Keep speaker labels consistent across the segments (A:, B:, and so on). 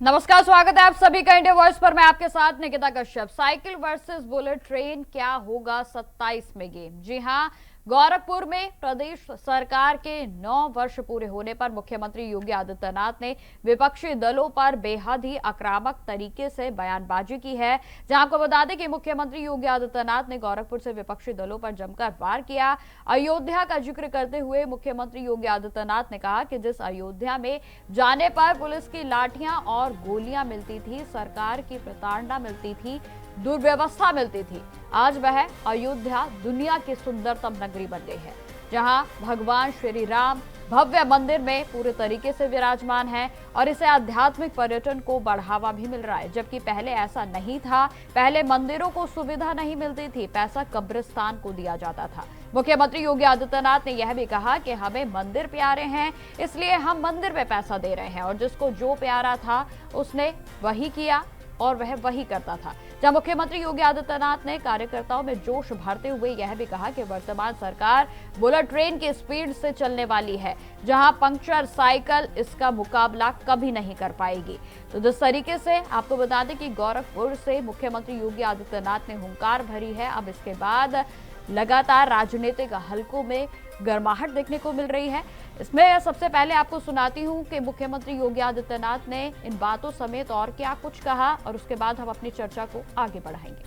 A: नमस्कार, स्वागत है आप सभी का इंडिया वॉइस पर। मैं आपके साथ Nikita Kashyap. Cycle versus bullet train, क्या होगा 27 में गेम? जी हां, गोरखपुर में प्रदेश सरकार के 9 वर्ष पूरे होने पर मुख्यमंत्री योगी आदित्यनाथ ने विपक्षी दलों पर बेहद ही आक्रामक तरीके से बयानबाजी की है। जहां आपको बता दें कि मुख्यमंत्री योगी आदित्यनाथ ने गोरखपुर से विपक्षी दलों पर जमकर वार किया। अयोध्या का जिक्र करते हुए मुख्यमंत्री योगी आदित्यनाथ ने कहा कि जिस अयोध्या में जाने पर पुलिस की लाठियां और गोलियां मिलती थी, सरकार की प्रताड़ना मिलती थी, दुर्व्यवस्था मिलती थी, आज वह अयोध्या दुनिया की सुंदरतम नगरी बन गई है, जहां भगवान श्री राम भव्य मंदिर में पूरे तरीके से विराजमान है और इसे आध्यात्मिक पर्यटन को बढ़ावा भी मिल रहा है। जबकि पहले ऐसा नहीं था, पहले मंदिरों को सुविधा नहीं मिलती थी, पैसा कब्रिस्तान को दिया जाता था। मुख्यमंत्री योगी आदित्यनाथ ने यह भी कहा कि हमें मंदिर प्यारे हैं, इसलिए हम मंदिर में पैसा दे रहे हैं, और जिसको जो प्यारा था उसने वही किया और वह वही करता था। जब मुख्यमंत्री योगी आदित्यनाथ ने कार्यकर्ताओं में जोश भरते हुए यह भी कहा कि वर्तमान सरकार बुलेट ट्रेन की स्पीड से चलने वाली है, जहां पंक्चर साइकिल इसका मुकाबला कभी नहीं कर पाएगी। तो जिस तरीके से आपको बता दें कि गोरखपुर से मुख्यमंत्री योगी आदित्यनाथ ने हुंकार भरी है, अब इसके बाद लगातार राजनीतिक हलकों में गर्माहट देखने को मिल रही है। इसमें सबसे पहले आपको सुनाती हूं कि मुख्यमंत्री योगी आदित्यनाथ ने इन बातों समेत और क्या कुछ कहा, और उसके बाद हम अपनी चर्चा को आगे बढ़ाएंगे।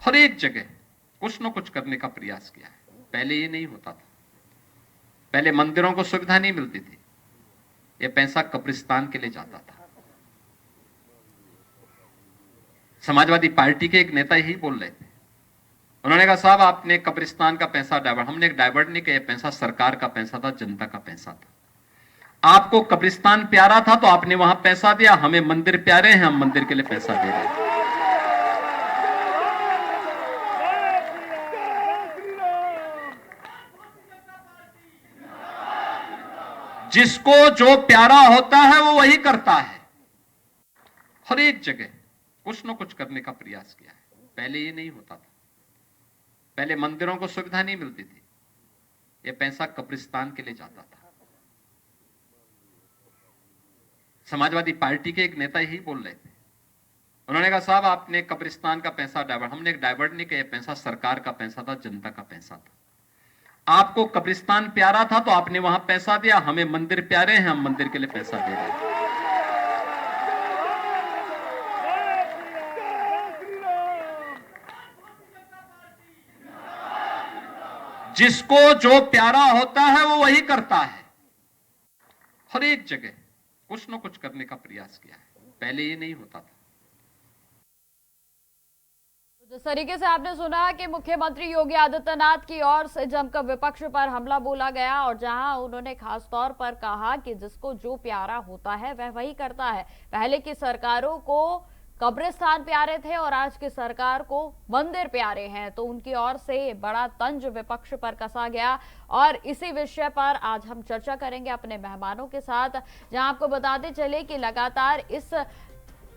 B: हर एक जगह कुछ न कुछ करने का प्रयास किया है। पहले ये नहीं होता था, पहले मंदिरों को सुविधा नहीं मिलती थी, ये पैसा कब्रिस्तान के लिए जाता था। समाजवादी पार्टी के एक नेता यही बोल रहे थे, उन्होंने कहा साहब आपने कब्रिस्तान का पैसा डाइवर्ट, हमने डाइवर्ट नहीं किया, पैसा सरकार का पैसा था, जनता का पैसा था। आपको कब्रिस्तान प्यारा था तो आपने वहां पैसा दिया, हमें मंदिर प्यारे हैं, हम मंदिर के लिए पैसा दे रहे हैं। जिसको जो प्यारा होता है वो वही करता है। हर एक जगह कुछ न कुछ करने का प्रयास किया है। पहले ये नहीं होता था, पहले मंदिरों को सुविधा नहीं मिलती थी, ये पैसा कब्रिस्तान के लिए जाता था। समाजवादी पार्टी के एक नेता यही बोल रहे थे, उन्होंने कहा साहब आपने कब्रिस्तान का पैसा डाइवर्ट, हमने डाइवर्ट नहीं किया, पैसा सरकार का पैसा था, जनता का पैसा था। आपको कब्रिस्तान प्यारा था तो आपने वहां पैसा दिया, हमें मंदिर प्यारे हैं, हम मंदिर के लिए पैसा दे रहे हैं। जिसको जो प्यारा होता है वो वही करता है। हर एक जगह कुछ न कुछ करने का प्रयास किया है। पहले ये नहीं होता था।
A: जिस तरीके से आपने सुना कि मुख्यमंत्री योगी आदित्यनाथ की ओर से जमकर विपक्ष पर हमला बोला गया, और जहां उन्होंने खास तौर पर कहा कि जिसको जो प्यारा होता है वह वही करता है। पहले की सरकारों को कब्रिस्तान प्यारे थे और आज की सरकार को मंदिर प्यारे हैं, तो उनकी ओर से बड़ा तंज विपक्ष पर कसा गया। और इसी विषय पर आज हम चर्चा करेंगे अपने मेहमानों के साथ, जहां आपको बताते चले कि लगातार इस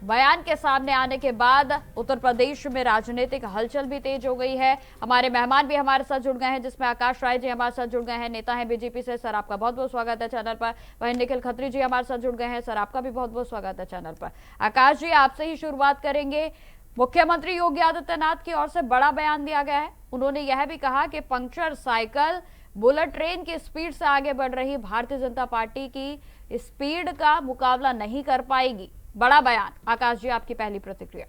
A: बयान के सामने आने के बाद उत्तर प्रदेश में राजनीतिक हलचल भी तेज हो गई है। हमारे मेहमान भी हमारे साथ जुड़ गए हैं, जिसमें आकाश राय जी हमारे साथ जुड़ गए हैं, नेता हैं बीजेपी से। सर आपका बहुत बहुत स्वागत है चैनल पर। वहीं निखिल खत्री जी हमारे साथ जुड़ गए हैं, सर आपका भी बहुत बहुत स्वागत है चैनल पर। आकाश जी, आपसे ही शुरुआत करेंगे। मुख्यमंत्री योगी आदित्यनाथ की ओर से बड़ा बयान दिया गया है। उन्होंने यह भी कहा कि पंक्चर साइकिल बुलेट ट्रेन की स्पीड से आगे बढ़ रही भारतीय जनता पार्टी की स्पीड का मुकाबला नहीं कर पाएगी। बड़ा बयान। आकाश जी, आपकी पहली प्रतिक्रिया।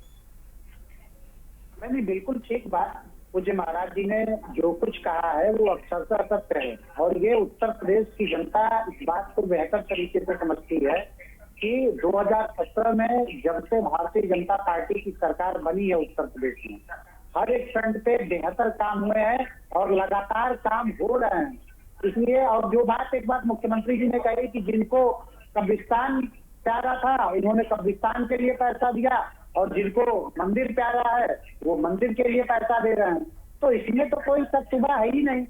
C: मैंने बिल्कुल ठीक बात पूज्य महाराज जी ने जो कुछ कहा है वो अक्षरशः सत्य है, और ये उत्तर प्रदेश की जनता इस बात को बेहतर तरीके से समझती है कि 2017 में जब से भारतीय जनता पार्टी की सरकार बनी है उत्तर प्रदेश में, हर एक फ्रंट पे बेहतर काम हुए हैं और लगातार काम हो रहे हैं। इसलिए, और जो बात एक बात मुख्यमंत्री जी ने कही कि जिनको कब्रिस्तान प्यारा था, इन्होंने कब्रिस्तान के लिए पैसा दिया, और जिनको मंदिर प्यारा है वो मंदिर के लिए पैसा दे रहे हैं, तो इसमें तो कोई सत्सुबह है ही नहीं।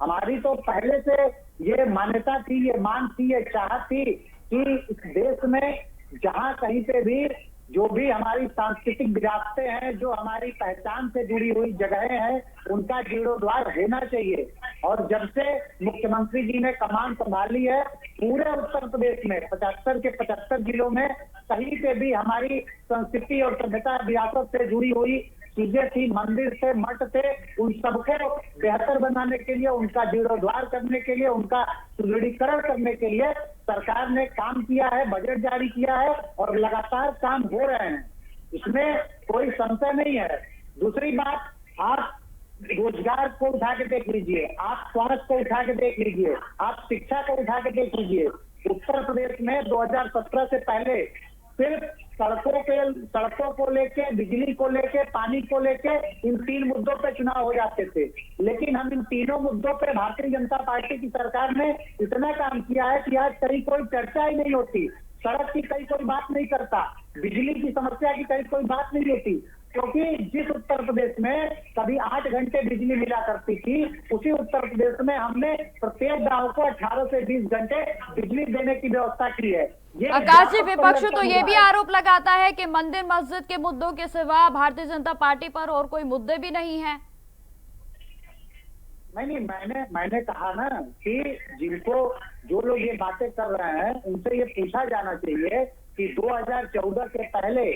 C: हमारी तो पहले से ये मान्यता थी, ये मांग थी, ये चाहत थी कि इस देश में जहां कहीं पे भी जो भी हमारी सांस्कृतिक विरासतें हैं, जो हमारी पहचान से जुड़ी हुई जगहें हैं, उनका जीर्णोद्धार होना चाहिए। और जब से मुख्यमंत्री जी ने कमान संभाली है, पूरे उत्तर प्रदेश में 75 के 75 जिलों में कहीं पे भी हमारी संस्कृति और सभ्यता विरासत से जुड़ी हुई चीजें थी, मंदिर थे, मठ थे, उन सबको बेहतर बनाने के लिए, उनका जीर्णोद्धार करने के लिए, उनका सुदृढ़ीकरण करने के लिए सरकार ने काम किया है, बजट जारी किया है और लगातार काम हो रहे हैं, इसमें कोई संशय नहीं है। दूसरी बात, आप रोजगार को उठा के देख लीजिए, आप स्वास्थ्य को उठा के देख लीजिए, आप शिक्षा को उठा के देख लीजिए। उत्तर प्रदेश में 2017 से पहले सिर्फ सड़कों को लेके, बिजली को लेके, पानी को लेके, इन 3 मुद्दों पे चुनाव हो जाते थे, लेकिन हम इन तीनों मुद्दों पे भारतीय जनता पार्टी की सरकार ने इतना काम किया है कि आज कहीं कोई चर्चा ही नहीं होती, सड़क की कहीं कोई बात नहीं करता, बिजली की समस्या की कहीं कोई बात नहीं होती, क्योंकि जिस उत्तर प्रदेश में कभी 8 घंटे बिजली मिला करती थी, उसी उत्तर प्रदेश में हमने प्रत्येक गांव को 18 से 20 घंटे बिजली देने की व्यवस्था की है।
A: आकाश जी, विपक्ष तो ये भी आरोप लगाता है कि मंदिर मस्जिद के मुद्दों के सिवा भारतीय जनता पार्टी पर और कोई मुद्दे भी नहीं है।
C: नहीं, मैंने कहा ना कि जो लोग ये बातें कर रहे हैं उनसे ये पूछा जाना चाहिए कि 2014 से पहले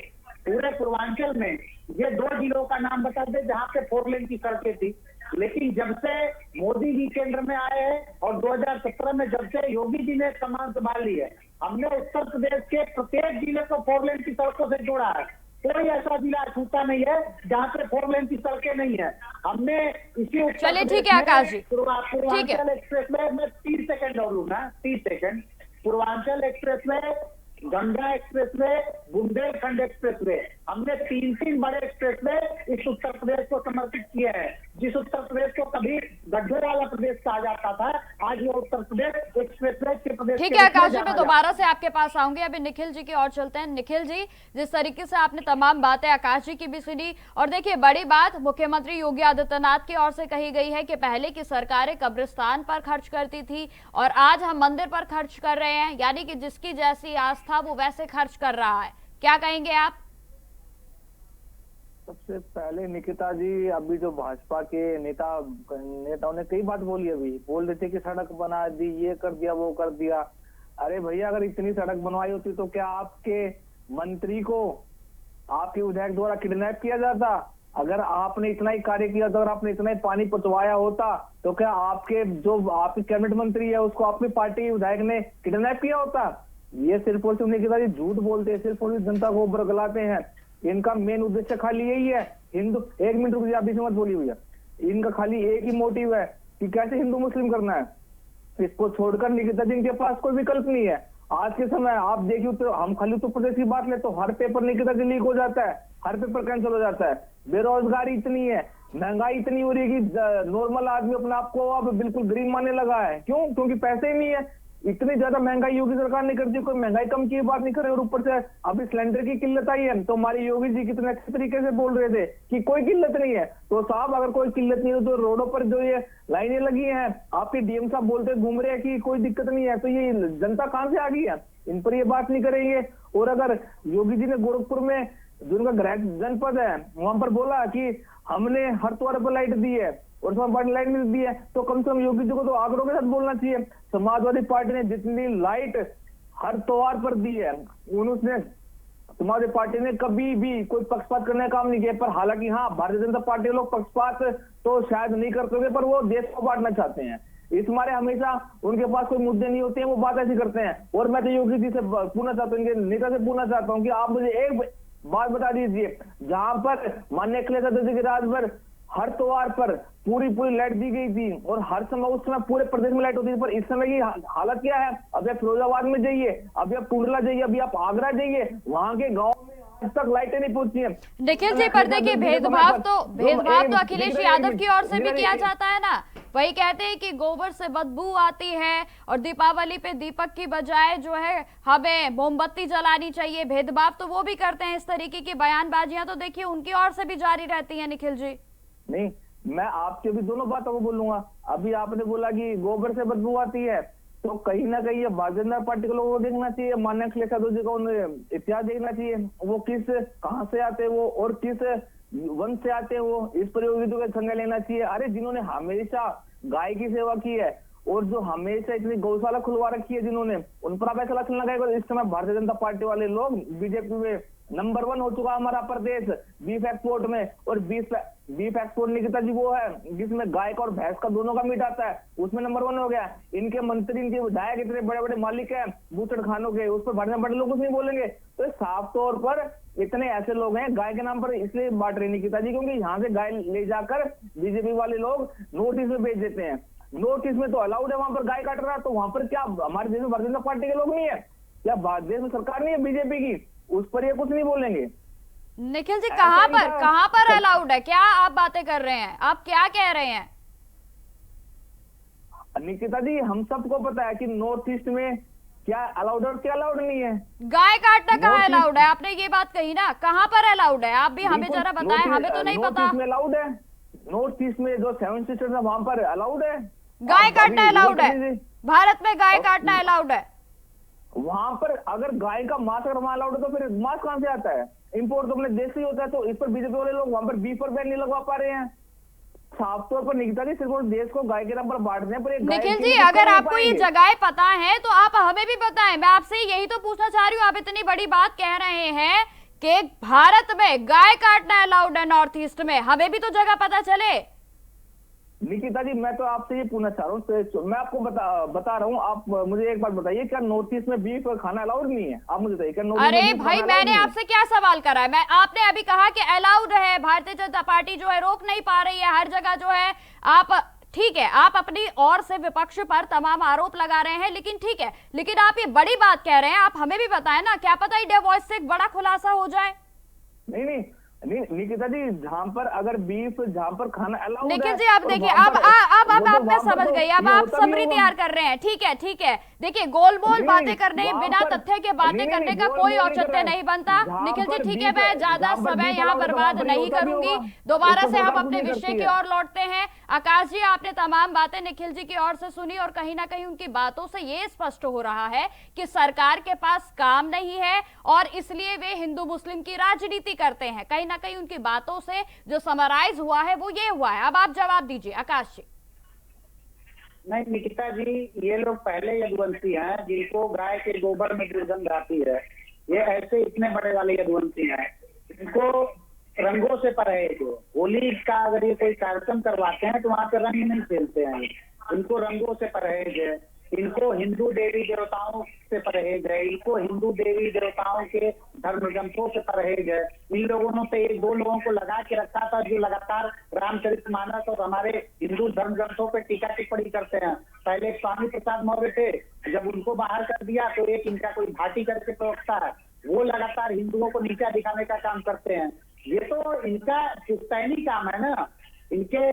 C: पूरे पूर्वांचल में ये 2 जिलों का नाम बता दे जहां पे 4 लेन की सड़कें थी, लेकिन जब से मोदी जी केंद्र में आए हैं और 2017 में जब से योगी जी ने कमान संभाल ली है, हमने उत्तर प्रदेश के प्रत्येक जिले को 4 लेन की सड़कों से जोड़ा है। कोई ऐसा जिला छूटा नहीं है जहाँ पे 4 लेन की सड़कें नहीं है। हमने इसी
A: चलिए ठीक है आकाश जी,
C: पूर्वांचल एक्सप्रेस में, मैं 30 सेकंड और लूँ ना, 30 सेकंड, पूर्वांचल एक्सप्रेस में, Ganga express way, Bundelkhand express way, हमने 3 बड़े एक्सप्रेस वे इस उत्तर प्रदेश को समर्पित किए हैं। जिस उत्तर प्रदेश को कभी गड्ढे वाला प्रदेश कहा जाता था, आज ये उत्तर प्रदेश एक्सप्रेस वे के प्रदेश।
A: ठीक है आकाश जी, मैं दोबारा से आपके पास आऊंगी। अभी निखिल जी की ओर चलते हैं। निखिल जी, जिस तरीके से आपने तमाम बातें आकाश जी की भी सुनी, और देखिए बड़ी बात मुख्यमंत्री योगी आदित्यनाथ की ओर से कही गई है कि पहले की सरकारें कब्रिस्तान पर खर्च करती थी और आज हम मंदिर पर खर्च कर रहे हैं, यानी कि जिसकी जैसी आस्था वो वैसे खर्च कर रहा है। क्या कहेंगे आप?
D: सबसे पहले निकिता जी, अभी जो भाजपा के नेताओं ने कई बात बोली, अभी बोल रहे थे कि सड़क बना दी, ये कर दिया, वो कर दिया। अरे भैया, अगर इतनी सड़क बनवाई होती तो क्या आपके मंत्री को आपके विधायक द्वारा किडनैप किया जाता? अगर आपने इतना ही कार्य किया था और आपने इतना ही पानी पहुंचवाया होता तो क्या आपके कैबिनेट मंत्री है उसको आपकी पार्टी विधायक ने किडनैप किया होता? ये सिर्फ और सिर्फ निकिता जी झूठ बोलते हैं, सिर्फ और सिर्फ जनता को बरगलाते हैं। इनका मेन उद्देश्य खाली यही है, हिंदू, 1 मिनट रुक, आप बीच मत बोलिए भैया, इनका खाली एक ही मोटिव है कि कैसे हिंदू मुस्लिम करना है। इसको छोड़कर निकिता जी इनके पास कोई विकल्प नहीं है। आज के समय आप देखिए तो हम खाली उत्तर प्रदेश की बात ले तो हर पेपर निकिता जी लीक हो जाता है, हर पेपर कैंसिल हो जाता है। बेरोजगारी इतनी है, महंगाई इतनी हो रही है कि नॉर्मल आदमी अपने आप को अब बिल्कुल गरीब मानने लगा है। क्यों? क्योंकि पैसे ही नहीं है। इतनी ज्यादा महंगाई योगी सरकार ने कर दी, कोई महंगाई कम की बात नहीं कर रहे, और ऊपर से अभी सिलेंडर की किल्लत आई है तो हमारे योगी जी कितने अच्छे तरीके से बोल रहे थे कि कोई किल्लत नहीं है। तो साहब, अगर कोई किल्लत नहीं है तो रोडों पर जो ये लाइनें लगी हैं, आपके डीएम साहब बोलते घूम रहे हैं कि कोई दिक्कत नहीं है, तो ये जनता कहां से आ गई है? इन पर ये बात नहीं करेंगे। और अगर योगी जी ने गोरखपुर में जो उनका गृह जनपद है वहां पर बोला कि हमने हर द्वार पर लाइट दी है और उसमें बड़ी लाइट मिल दी है, तो कम से कम योगी जी को तो आग्रह के साथ बोलना चाहिए। समाजवादी पार्टी ने जितनी लाइट हर त्योहार पर दी है, उसने समाजवादी पार्टी ने कभी भी कोई पक्षपात करने का काम नहीं किया। पर हालांकि हाँ, भारतीय जनता पार्टी के लोग पक्षपात तो शायद नहीं करते हुए, पर वो देश को बांटना चाहते हैं। इस मारे हमेशा उनके पास कोई मुद्दे नहीं होते हैं, वो बात ऐसी करते हैं। और मैं तो योगी जी से पूछना चाहता हूँ, नेता से पूछना चाहता हूँ कि आप मुझे एक बात बता दीजिए, जहां पर माननीय अखिलेश यादव जी के राज पर हर त्योहार पर पूरी लाइट दी गई थी और हर समय उस समय पूरे प्रदेश में लाइट होती थी, पर इस समय की हालत क्या है? अभी आप फिरोजाबाद में जाइए, अभी आप टूंडला जाइए, अभी आप आगरा जाइए, वहां के गांव में आज तक लाइटें नहीं पहुंची है।
A: निखिल जी, पर देखिए भेदभाव तो अखिलेश यादव की ओर से भी किया जाता है ना। वही कहते हैं कि गोबर से बदबू आती है और दीपावली पे दीपक की बजाय जो है हमें मोमबत्ती जलानी चाहिए। भेदभाव तो वो भी करते हैं। इस तरीके की बयानबाजियां तो देखिए उनकी ओर से भी जारी रहती है। निखिल जी,
D: नहीं, मैं आपके भी दोनों बातों को बोलूंगा। अभी आपने बोला कि गोबर से बदबू आती है, तो कहीं ना कहीं भारतीय जनता पार्टी के लोगों को देखना चाहिए, माननीय अखिलेश यादव जी का इतिहास देखना चाहिए, वो कहां से आते हैं वो और किस वंश से आते हैं वो, इस पर योगी जी का संज्ञा लेना चाहिए। अरे जिन्होंने हमेशा गाय की सेवा की है और जो हमेशा इतनी गौशाला खुलवा रखी है जिन्होंने, उन पर आप ऐसा लक्षण लगाएगा। इस समय भारतीय जनता पार्टी वाले लोग बीजेपी में नंबर 1 हो चुका हमारा प्रदेश बीफ एक्सपोर्ट में। और बीफ एक्सपोर्ट निकिता जी वो है जिसमें गाय का और भैंस का दोनों का मीट आता है, उसमें नंबर 1 हो गया। इनके मंत्री, इनके विधायक इतने बड़े बड़े मालिक हैं बूचड़ खानों के, उस पर बड़े लोग कुछ नहीं बोलेंगे। तो साफ तौर पर इतने ऐसे लोग हैं गाय के नाम पर इसलिए बांट रहे निकिता जी, क्योंकि यहाँ से गाय ले जाकर बीजेपी वाले लोग नोटिस में भेज देते हैं। नोटिस में तो अलाउड है, वहां पर गाय काट रहा है, तो वहां पर क्या हमारे देश में भारतीय जनता पार्टी के लोग नहीं है या देश में सरकार नहीं है बीजेपी की, उस पर ये कुछ नहीं बोलेंगे।
A: निखिल जी कहां पर अलाउड है? क्या आप बातें कर रहे हैं? आप क्या कह रहे हैं?
D: निकिता जी हम सबको पता है कि नॉर्थ ईस्ट में क्या अलाउड और क्या अलाउड नहीं है।
A: गाय काटना कहाँ अलाउड है? आपने ये बात कही ना, कहाँ पर अलाउड है? आप भी हमें जरा बताएं, हमें तो नहीं पता।
D: नॉर्थ ईस्ट में अलाउड है, नॉर्थ ईस्ट में जो 7 सिस्टर्स है वहां पर अलाउड है।
A: गाय काटना अलाउड है? भारत में गाय काटना अलाउड है?
D: वहां पर अगर गाय का मांस अगर वहां अलाउड है तो फिर मांस कहां से आता है? इंपोर्ट तो अपने देश से ही होता है। तो इस पर बीजेपी वाले लोग वहां पर बीफ पर बैन नहीं लगवा पा रहे हैं। साफ तौर पर निकिता जी सिर्फ देश को गाय के नाम पर बांटने पर
A: निखिल जी अगर आपको ये जगह पता है तो आप हमें भी बताएं। मैं आपसे यही तो पूछना चाह रही हूँ। आप इतनी बड़ी बात कह रहे हैं कि भारत में गाय काटना अलाउड है नॉर्थ ईस्ट में, हमें भी तो जगह पता चले।
D: निकिता जी मैं तो आपसे ये पूछना चाह रहा हूँ, मैं आपको बता रहा हूँ, आप मुझे एक बात बताइए, क्या नॉर्थ ईस्ट में बीफ खाना अलाउड नहीं है? आप मुझे बताइए क्या नॉर्थ ईस्ट में
A: अरे भाई मैंने आपसे क्या सवाल करा है? आपने अभी कहा कि अलाउड है, भारतीय जनता पार्टी जो है रोक नहीं पा रही है हर जगह जो है। आप ठीक है, आप अपनी ओर से विपक्ष पर तमाम आरोप लगा रहे हैं, लेकिन ठीक है, लेकिन आप ये बड़ी बात कह रहे हैं, आप हमें भी बताएं ना, क्या पता इंडिया वॉइस से एक बड़ा खुलासा हो जाए।
D: नहीं निकिता जी जहां पर अगर बीफ जहां पर खाना अलाउड है।
A: निखिल जी आप देखिए, अब मैं समझ गई, अब आप समरी तैयार कर रहे हैं। ठीक है देखिए, गोलमोल बातें करने, बिना तथ्य के बातें करने का कोई औचित्य नहीं बनता। निखिल जी ठीक है, मैं ज्यादा समय यहाँ बर्बाद नहीं करूंगी। दोबारा से हम अपने विषय की ओर लौटते हैं। आकाश जी आपने तमाम बातें निखिल जी की ओर से सुनी और कहीं ना कहीं उनकी बातों से ये स्पष्ट हो रहा है कि सरकार के पास काम नहीं है और इसलिए वे हिंदू मुस्लिम की राजनीति करते हैं। कहीं ना कहीं उनकी बातों से जो समराइज हुआ है वो ये हुआ है। अब आप जवाब दीजिए आकाश जी।
C: नहीं निकिता जी, ये लोग पहले यदुवंशी हैं जिनको गाय के गोबर में दुर्गंध आती है। ये ऐसे इतने बड़े वाले यदुवंशी हैं, इनको रंगों से परहेज है। होली का अगर ये कोई कार्यक्रम करवाते हैं तो वहां पे रंग नहीं खेलते हैं, इनको रंगों से परहेज है। इनको हिंदू देवी देवताओं से परहेज है, इनको हिंदू देवी देवताओं के धर्म ग्रंथों से परहेज है। इन लोगों ने तो एक दो लोगों को लगा के रखा था जो लगातार रामचरितमानस और हमारे हिंदू धर्म ग्रंथों पे टीका टिप्पणी करते हैं। पहले स्वामी प्रसाद मौर्य थे, जब उनको बाहर कर दिया तो एक इनका कोई भाटी करके प्रवक्ता है, वो लगातार हिंदुओं को नीचा दिखाने का काम करते हैं। ये तो इनका पुश्तैनी काम है ना। इनके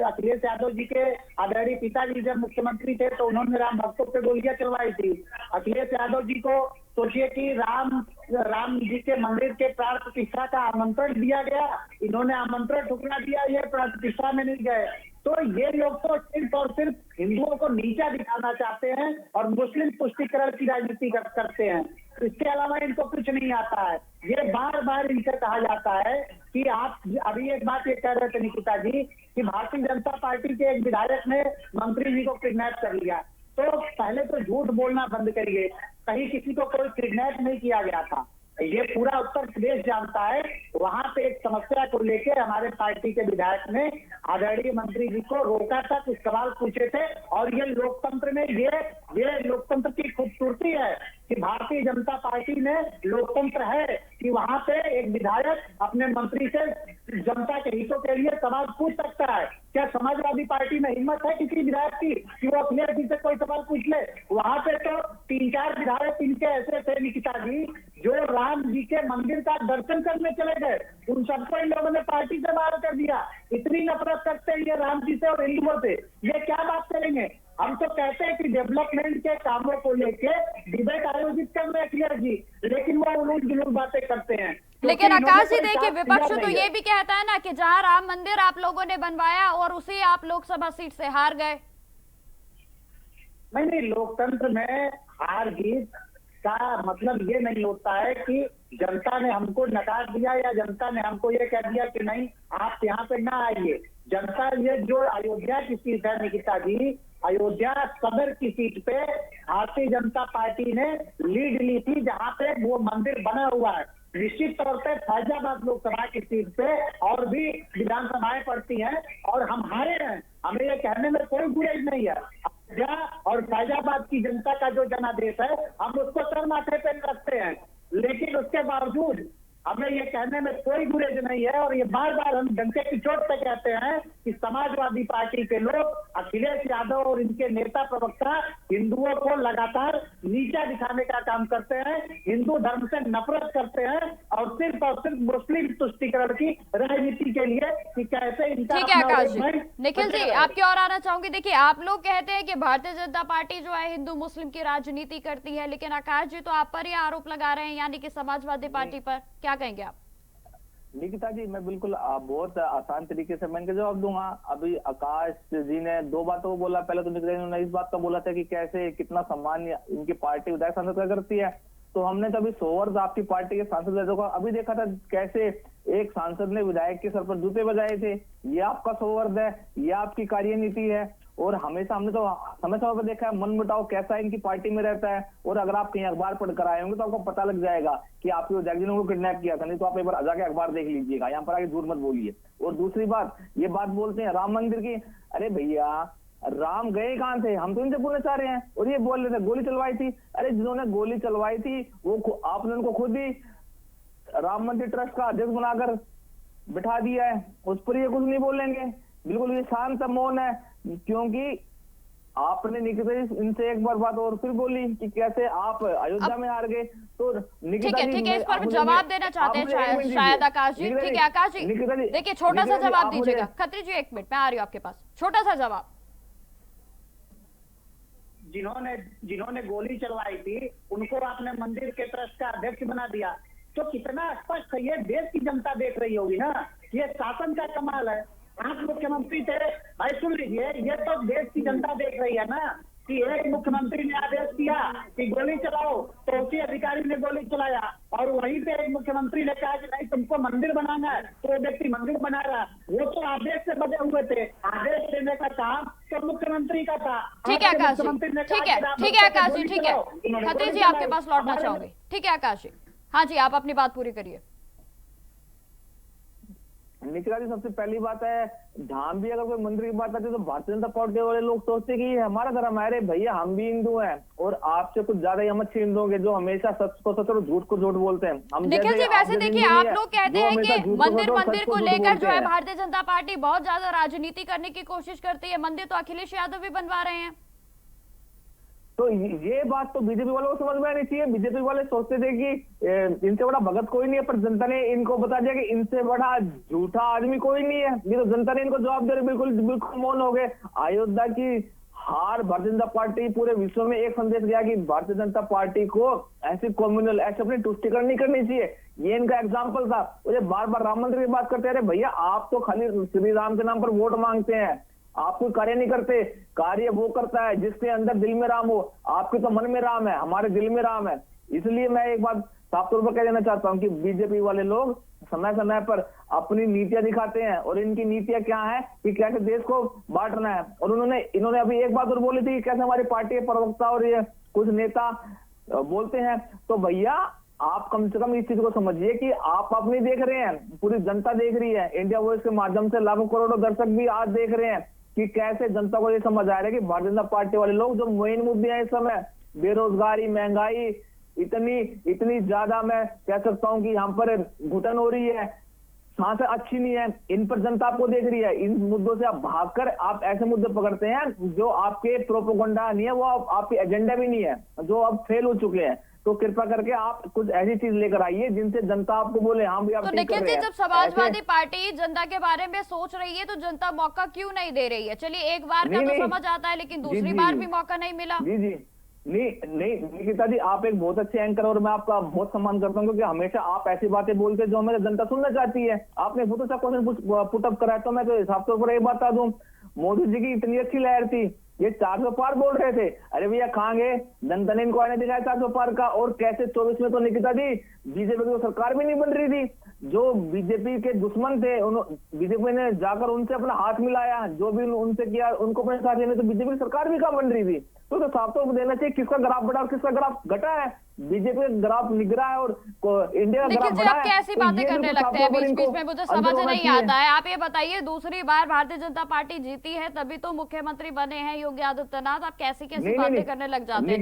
C: अखिलेश यादव जी के आदरणीय पिताजी जब मुख्यमंत्री थे तो उन्होंने राम भक्तों पे गोलियां चलवाई थी। अखिलेश यादव जी को सोचिए कि राम जी के मंदिर के प्राण प्रतिष्ठा का आमंत्रण दिया गया, इन्होंने आमंत्रण ठुकरा दिया, ये प्राण प्रतिष्ठा में नहीं गए। तो ये लोग तो सिर्फ और सिर्फ हिंदुओं को नीचा दिखाना चाहते हैं और मुस्लिम पुष्टिकरण की राजनीति करते हैं। इसके अलावा इनको कुछ नहीं आता है। ये बार बार इनसे कहा जाता है कि आप अभी एक बात ये कह रहे थे निकिता जी कि भारतीय जनता पार्टी के एक विधायक ने मंत्री जी को किडनैप कर लिया। तो पहले तो झूठ बोलना बंद करिए, कहीं किसी को कोई किडनैप नहीं किया गया था। ये पूरा उत्तर प्रदेश जानता है। वहां पे एक समस्या को लेकर हमारे पार्टी के विधायक ने आदरणीय मंत्री जी को रोका था, कुछ सवाल पूछे थे। और ये लोकतंत्र में ये लोकतंत्र की खूबसूरती है कि भारतीय जनता पार्टी में लोकतंत्र है कि वहां पे एक विधायक अपने मंत्री से जनता के हितों के लिए सवाल पूछ सकता है। क्या समाजवादी पार्टी में हिम्मत है किसी विधायक की कि वो अखिलेश जी से कोई सवाल पूछ ले? वहां पे तो 3-4 विधायक इनके ऐसे थे निकिता जी जो राम जी के मंदिर का दर्शन करने चले गए, उन सबको इन लोगों ने पार्टी से बाहर कर दिया। इतनी नफरत करते हैं ये राम जी से और हिंदुओं से, ये क्या बात करेंगे? हम तो कहते हैं कि डेवलपमेंट के कामों को लेके डिबेट आयोजित कर रहे अखिलेश जी, लेकिन वो उलूट जुलूट बातें करते हैं।
A: लेकिन आकाश जी देखिए, विपक्ष तो ये भी कहता है ना कि जहां राम मंदिर आप लोगों ने बनवाया और उसी आप लोकसभा सीट से हार गए।
C: नहीं, लोकतंत्र में हार जीत का मतलब ये नहीं होता है कि जनता ने हमको नकार दिया या जनता ने हमको ये कह दिया कि नहीं आप यहाँ पे ना आइए। जनता ये जो अयोध्या की सीट है निकिता जी, अयोध्या सदर की सीट पे भारतीय जनता पार्टी ने लीड ली थी, जहां पे वो मंदिर बना हुआ है। निश्चित तौर पे फैजाबाद लोकसभा की सीट पे और भी विधानसभाएं पड़ती हैं और हम हारे हैं, हमें ये कहने में कोई गुरेज नहीं है। अयोध्या और फैजाबाद की जनता का जो जनादेश है, हम उसको सर माथे पे रखते हैं, लेकिन उसके बावजूद हमें ये कहने में कोई गुरेज नहीं है। और ये बार बार हम डंके की चोट पे कहते हैं कि समाजवादी पार्टी के लोग, अखिलेश यादव और इनके नेता प्रवक्ता हिंदुओं को लगातार नीचा दिखाने का काम करते हैं, हिंदू धर्म से नफरत करते हैं और सिर्फ मुस्लिम तुष्टीकरण की राजनीति के लिए कि कैसे इनका।
A: ठीक है आकाश जी। निखिल जी आपकी ओर आना चाहूंगी। देखिए आप लोग कहते हैं कि भारतीय जनता पार्टी जो है हिंदू मुस्लिम की राजनीति करती है, लेकिन आकाश जी तो आप पर ही आरोप लगा रहे हैं, यानी कि समाजवादी पार्टी पर। क्या कहेंगे आप?
D: निकिता जी मैं बिल्कुल बहुत आसान तरीके से मैं इनका जवाब दूंगा। अभी आकाश जी ने दो बातों को बोला। पहले तो निकिता जी ने इस बात का बोला था कि कैसे कितना सम्मान इनकी पार्टी विधायक सांसद का करती है, तो हमने तो अभी 100 वर्ष आपकी पार्टी के सांसद को अभी देखा था कैसे एक सांसद ने विधायक के सर पर जूते बजाए थे। ये आपका 100 वर्ष है, ये आपकी कार्यनीति है। और हमेशा हमने तो समय समय पर देखा है मन मुटाव कैसा इनकी पार्टी में रहता है। और अगर आप कहीं अखबार पढ़कर आए होंगे तो आपको पता लग जाएगा कि आपके विधायक जी ने उनको किडनैप किया था, नहीं तो आप एक बार जाके अखबार देख लीजिएगा, यहाँ पर आगे झूठ मत बोलिए। और दूसरी बात, ये बात बोलते हैं राम मंदिर की, अरे भैया राम गए कहां थे, हम तो इनसे पूछना चाह रहे हैं। और ये बोल रहे थे गोली चलवाई थी, अरे जिन्होंने गोली चलवाई थी वो आपने उनको खुद ही राम मंदिर ट्रस्ट का अध्यक्ष बनाकर बिठा दिया है, उस पर ये कुछ नहीं बोलेंगे। बिल्कुल ये शांत मौन है, क्योंकि आपने निकिता जी इनसे एक बार बात और फिर बोली कि कैसे आप अयोध्या में हार गए। तो निकिता जी
A: ठीक है, इस पर जवाब देना चाहते हैं शायद आकाश जी। ठीक है आकाश जी देखिए छोटा सा जवाब दीजिएगा। खत्री जी एक मिनट, मैं आ रही हूँ आपके पास, छोटा सा जवाब।
C: जिन्होंने गोली चलवाई थी उनको आपने मंदिर के ट्रस्ट का अध्यक्ष बना दिया, तो कितना स्पष्ट है, ये देश की जनता देख रही होगी ना, ये शासन का कमाल है। आप मुख्यमंत्री थे भाई, सुन लीजिए, ये तो देश की जनता देख रही है ना कि एक मुख्यमंत्री ने आदेश दिया कि गोली चलाओ, तो उसी अधिकारी ने गोली चलाया, और वहीं पे एक मुख्यमंत्री ने कहा कि नहीं तुमको मंदिर बनाना है, तो वो व्यक्ति मंदिर बना रहा। वो तो आदेश से बने हुए थे, आदेश देने का काम तो मुख्यमंत्री का था।
A: ठीक है आकाश जी, ठीक है आकाश जी, ठीक है। खत्री जी आपके पास लौटना चाहूंगी। ठीक है आकाश जी, हाँ जी आप अपनी बात पूरी करिए।
D: निकिता जी सबसे पहली बात है, धाम भी अगर कोई मंदिर की बात आती है तो भारतीय जनता पार्टी वाले लोग सोचते हैं कि ये हमारा धर्म है। अरे भैया हम भी हिंदू हैं, और आपसे कुछ ज्यादा ही हम अच्छे हिंदू होंगे जो हमेशा सच को सच और झूठ को झूठ बोलते हैं। हम
A: निखिल जी वैसे देखिए आप लोग कहते हैं कि मंदिर को लेकर जो है भारतीय जनता पार्टी बहुत ज्यादा राजनीति करने की कोशिश करती है, मंदिर तो अखिलेश यादव भी बनवा रहे हैं।
D: तो ये बात तो बीजेपी वालों को समझ में आनी चाहिए। बीजेपी वाले सोचते थे कि इनसे बड़ा भगत कोई नहीं है, पर जनता ने इनको बता दिया कि इनसे बड़ा झूठा आदमी कोई नहीं है। ये तो जनता ने इनको जवाब दे बिल्कुल मौन हो गए। अयोध्या की हार भारतीय जनता पार्टी पूरे विश्व में एक संदेश गया कि भारतीय जनता पार्टी को ऐसी कम्युनल ऐसे अपनी तुष्टिकरण नहीं करनी चाहिए। ये इनका एग्जाम्पल था। मुझे बार बार राम मंदिर की बात करते हैं, भैया आप तो खाली श्री राम के नाम पर वोट मांगते हैं, आप कोई कार्य नहीं करते। कार्य वो करता है जिसके अंदर दिल में राम हो। आपके तो मन में राम है, हमारे दिल में राम है। इसलिए मैं एक बात साफ तौर पर कह देना चाहता हूं कि बीजेपी वाले लोग समय समय पर अपनी नीतियां दिखाते हैं, और इनकी नीतियां क्या है कि कैसे देश को बांटना है। और इन्होंने अभी एक बात और बोली थी कि कैसे हमारी पार्टी के प्रवक्ता और ये कुछ नेता बोलते हैं। तो भैया आप कम से कम इस चीज को समझिए कि आप अपनी देख रहे हैं, पूरी जनता देख रही है। इंडिया वॉइस के माध्यम से लाखों करोड़ों दर्शक भी आज देख रहे हैं कि कैसे जनता को ये समझ आ रहा है कि भारतीय जनता पार्टी वाले लोग जो मेन मुद्दे हैं इस समय, बेरोजगारी, महंगाई, इतनी ज्यादा मैं कह सकता हूं कि यहाँ पर घुटन हो रही है, सांस अच्छी नहीं है, इन पर जनता आपको देख रही है। इन मुद्दों से आप भागकर आप ऐसे मुद्दे पकड़ते हैं जो आपके प्रोपोगंडा नहीं है, वो आपके एजेंडा भी नहीं है, जो अब फेल हो चुके हैं। तो कृपा करके आप कुछ ऐसी चीज लेकर आइए जिनसे जनता आपको बोले हाँ भी आप
A: तो
D: ठीक कर रहे हैं।
A: जब समाजवादी पार्टी जनता के बारे में सोच रही है तो जनता मौका क्यों नहीं दे रही है? चलिए एक बार का तो समझ आता है, लेकिन दूसरी बार भी मौका नहीं मिला।
D: जी नहीं निकिता जी आप एक बहुत अच्छे एंकर, और मैं आपका बहुत सम्मान करता हूँ क्योंकि हमेशा आप ऐसी बातें बोलते हैं जो हमें जनता सुनना चाहती है। आपने बहुत अच्छा क्वेश्चन पुटअप करा है, तो मैं तो साफ तौर पर एक बात बता दूं, मोदी जी की इतनी अच्छी लहर थी ये 400 पार बोल रहे थे। अरे भैया कहाँ गए? जनता ने इनको आने दिखाया 400 पार का। और कैसे 24 में तो निकिता जी बीजेपी की सरकार भी नहीं बन रही थी। जो बीजेपी के दुश्मन थे बीजेपी ने जाकर उनसे अपना हाथ मिलाया, जो भी उनसे किया उनको अपने साथ लेने, तो बीजेपी की सरकार भी कहाँ बन रही थी। तो साफ तो देना चाहिए किसका ग्राफ बढ़ा और किसका ग्राफ घटा है। बीजेपी का ग्राफ निगरा है और इंडिया का ग्राफ बढ़ा है।
A: आप कैसी बातें करने लगते हैं बीच बीच में, मुझे समझ नहीं आता है। आप ये बताइए, दूसरी बार भारतीय जनता पार्टी जीती है तभी तो मुख्यमंत्री बने हैं योगी आदित्यनाथ, आप कैसी कैसी बातें करने लग जाते हैं?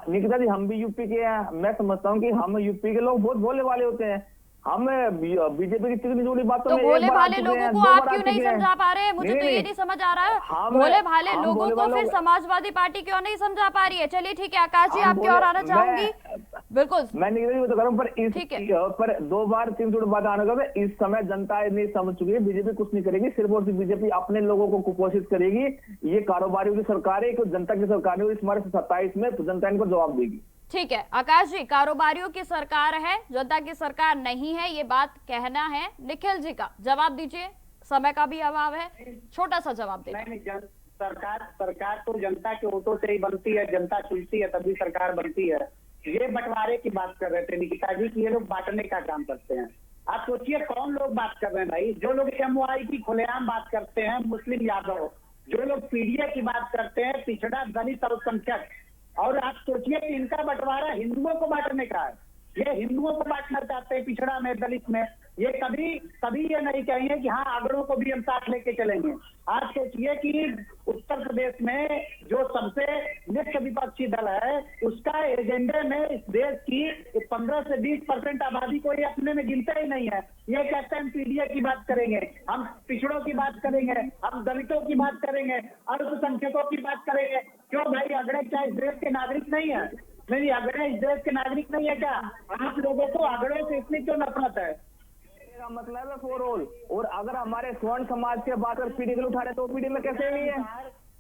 D: निकिता जी हम भी यूपी के हैं। मैं समझता हूँ कि हम यूपी के लोग बहुत भोले वाले होते हैं। हम बीजेपी की चिकनी जुड़ी बातों
A: तो
D: में
A: भोले भाले लोगों को आप क्यों नहीं समझा पा रहे हैं? मुझे तो ये नहीं समझ आ रहा है, भोले भाले लोगों को फिर समाजवादी पार्टी क्यों नहीं समझा पा रही है? चलिए ठीक है आकाश जी, आपकी और आना चाहूंगी। बिल्कुल
D: मैं नहीं तो करूँ, पर 2 बार 3 जोड़ बात आने का इस समय जनता नहीं समझ चुकी है। बीजेपी कुछ नहीं करेगी, सिर्फ और सिर्फ बीजेपी अपने लोगों को कुपोषित करेगी। ये कारोबारियों की सरकार है, जनता की सरकार है। इस बार 27 में जनता इनको जवाब देगी।
A: ठीक है आकाश जी, कारोबारियों की सरकार है, जनता की सरकार नहीं है, ये बात कहना है। निखिल जी का जवाब दीजिए, समय का भी अभाव है, छोटा सा जवाब दीजिए।
C: नहीं, सरकार तो जनता के वोटों से ही बनती है, जनता चुनती है तभी सरकार बनती है। ये बंटवारे की बात कर रहे थे निकिता जी कि ये लोग बांटने का काम करते हैं। आप सोचिए कौन लोग बात कर रहे हैं भाई? जो लोग MOI की खुलेआम बात करते हैं, मुस्लिम यादव, जो लोग PDA की बात करते हैं, पिछड़ा दलित अल्पसंख्यक, और आप सोचिए कि इनका बंटवारा हिंदुओं को बांटने का है। ये हिंदुओं को बांटना चाहते हैं, पिछड़ा में, दलित में। ये कभी ये नहीं कहेंगे कि हाँ आगड़ों को भी हम साथ लेके चलेंगे। आज सोचिए कि उत्तर प्रदेश में जो सबसे मुख्य विपक्षी दल है, उसका एजेंडे में इस देश की 15 से 20% आबादी को ये अपने में गिनते ही नहीं है। ये कहते हैं हम PDA की बात करेंगे, हम पिछड़ों की बात करेंगे, हम दलितों की बात करेंगे, अल्पसंख्यकों की बात करेंगे। क्यों भाई, अगड़े क्या इस देश के नागरिक नहीं है? नहीं, अगड़े इस देश के नागरिक नहीं है क्या? आप लोगों को अगड़ों से इतनी क्यों नफरत है?
D: मतलब है फोरऑल। और अगर हमारे स्वर्ण समाज के बात कर PDA उठा रहे तो PDA में कैसे नहीं है?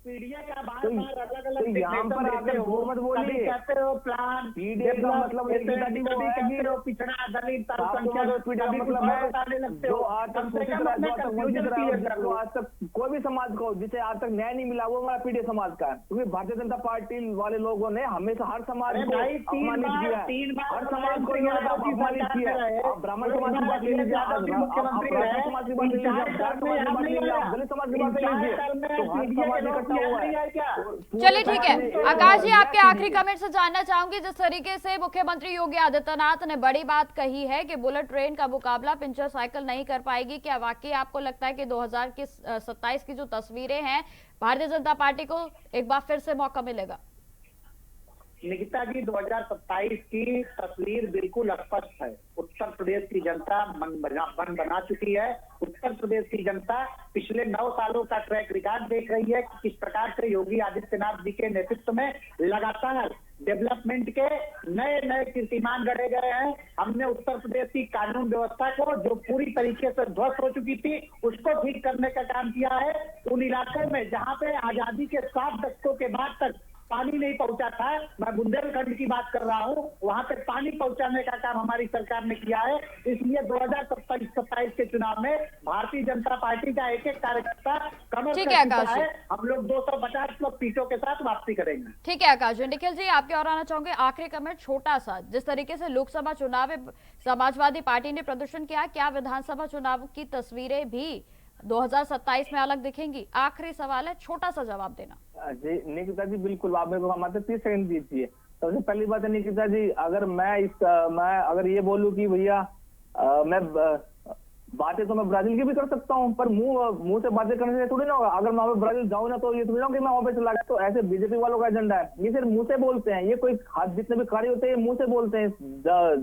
C: PDA का बार-बार अलग-अलग
D: यहाँ पर आकर मत बोलिए।
C: कहते हो प्लान,
D: PDA का मतलब
C: पिछड़ा दलित बताने लगते हो।
D: आज तक कोई भी समाज को जिसे आज तक न्याय नहीं मिला वो हमारा PDA समाज का है, क्योंकि भारतीय जनता पार्टी वाले लोगों ने हमेशा हर समाज को अपमानित किया है। हर समाज को अपमानित किया है। ब्राह्मण समाज की बात ले लीजिए, समाज की बात ले लीजिए, दलित समाज की बात ले लीजिए, तो हर समाज
A: चलिए ठीक है आकाश जी, आपके आखिरी कमेंट से जानना चाहूंगी, जिस तरीके से मुख्यमंत्री योगी आदित्यनाथ ने बड़ी बात कही है कि बुलेट ट्रेन का मुकाबला पिंचर साइकिल नहीं कर पाएगी, क्या वाकई आपको लगता है कि 2027 की जो तस्वीरें हैं भारतीय जनता पार्टी को एक बार फिर से मौका मिलेगा?
C: निकिता जी 2027 की तस्वीर बिल्कुल स्पष्ट है। उत्तर प्रदेश की जनता मन बना चुकी है। उत्तर प्रदेश की जनता पिछले 9 सालों का ट्रैक रिकॉर्ड देख रही है कि किस प्रकार से योगी आदित्यनाथ जी के नेतृत्व में लगातार डेवलपमेंट के नए नए कीर्तिमान गढ़े गए हैं। हमने उत्तर प्रदेश की कानून व्यवस्था को, जो पूरी तरीके से ध्वस्त हो चुकी थी, उसको ठीक करने का काम किया है। उन इलाकों में जहां पे आजादी के 7 दशकों के बाद तक पानी नहीं पहुंचा था, मैं बुंदेलखंड की बात कर रहा हूं, वहां तक पानी पहुंचाने का काम हमारी सरकार ने किया है। इसलिए 2027 के चुनाव में भारतीय जनता पार्टी का एक एक कार्यकर्ता कमर
A: ठीक है आकाश जी,
C: हम लोग 250 लोग सीटों के साथ वापसी करेंगे।
A: ठीक है आकाश जी। निखिल जी आपके और आना चाहूंगे, आखिरी कमेंट छोटा सा, जिस तरीके से लोकसभा चुनाव में समाजवादी पार्टी ने प्रदर्शन किया, क्या विधानसभा चुनाव की तस्वीरें भी 2027 में अलग दिखेंगी? आखिरी सवाल है, छोटा सा जवाब देना।
D: जी निकिता जी बिल्कुल, आप मेरे को हमारे 30 सेकंड दीजिए। सबसे पहली बात है निकिता जी, अगर मैं अगर ये बोलूं कि भैया मैं बातें तो मैं ब्राजील की भी कर सकता हूं, पर मुंह से बातें करने से थोड़ी ना होगा। अगर मैं वहां ब्राजील जाऊं ना तो ये थोड़ी ना कि मैं वहां पे चला गया। तो ऐसे बीजेपी वालों का एजेंडा है, ये सिर्फ मुंह से बोलते हैं। ये कोई हाथ जितने भी कार्य होते हैं मुंह से बोलते हैं,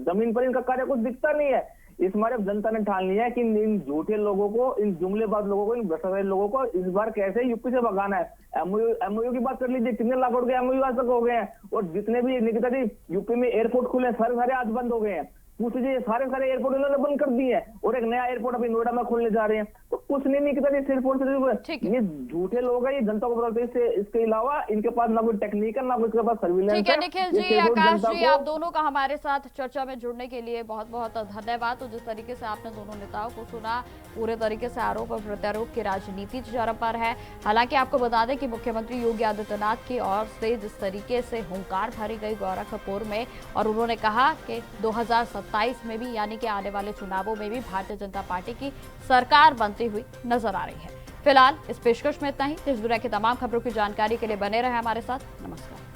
D: जमीन पर इनका कार्य कुछ दिखता नहीं है। इस बार जनता ने ठान लिया है कि इन झूठे लोगों को, इन जुमलेबाज लोगों को, इन भ्रष्टाचारी लोगों को इस बार कैसे यूपी से भगाना है। एमओयू की बात कर लीजिए, कितने लाख के एमओयू आज तक हो गए हैं। और जितने भी निकिता जी यूपी में एयरपोर्ट खुले हैं सारे आज बंद हो गए हैं। पूछ लीजिए, सारे सारे एयरपोर्ट इन्होंने बंद कर दिए हैं और एक नया एयरपोर्ट अभी नोएडा में खोलने जा रहे हैं। तो कुछ नहीं निकलता, सिर्फ और सिर्फ ये झूठे लोग हैं, ये जनता को बताते हैं। इसके अलावा इनके पास ना कोई टेक्निक है, ना कोई इसके पास सर्विलेंस है।
A: ठीक है निखिल जी, आकाश जी, आप दोनों का हमारे साथ चर्चा में जुड़ने के लिए बहुत बहुत धन्यवाद। तो जिस तरीके से आपने दोनों नेताओं को सुना, पूरे तरीके से आरोप और प्रत्यारोप की राजनीति चरम पर है। हालांकि आपको बता दें कि मुख्यमंत्री योगी आदित्यनाथ की ओर से जिस तरीके से हुंकार भरी गई गोरखपुर में, और उन्होंने कहा कि 2027 में भी यानी कि आने वाले चुनावों में भी भारतीय जनता पार्टी की सरकार बनती हुई नजर आ रही है। फिलहाल इस पेशकश में इतना ही। देश दुनिया की तमाम खबरों की जानकारी के लिए बने रहे हमारे साथ। नमस्कार।